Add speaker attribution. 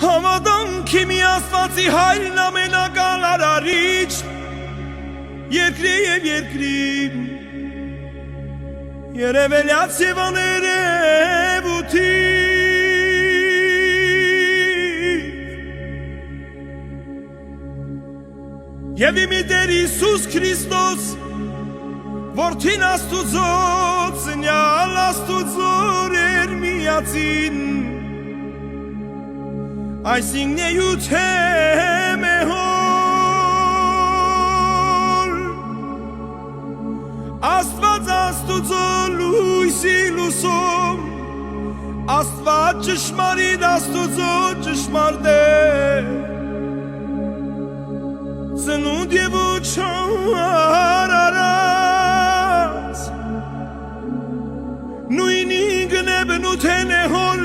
Speaker 1: Համադանքի մի աստվածի հայրն ամենակալ արարիչ, երկրի և երկրի, երևելյաց և աներևութի, և իմիտեր Իսուս Քրիստոս, որդին Աստուծո, ծնյալ Աստուծո երմիածին, այսինքն եյութե մեհոր, Աստված Աստուծո լույսի լուսում, Աստված ճշմարիտ Աստուծո ճշմարտ է, ծնունդ և ուչար արած, նույնի գնե բնութեն է հոլ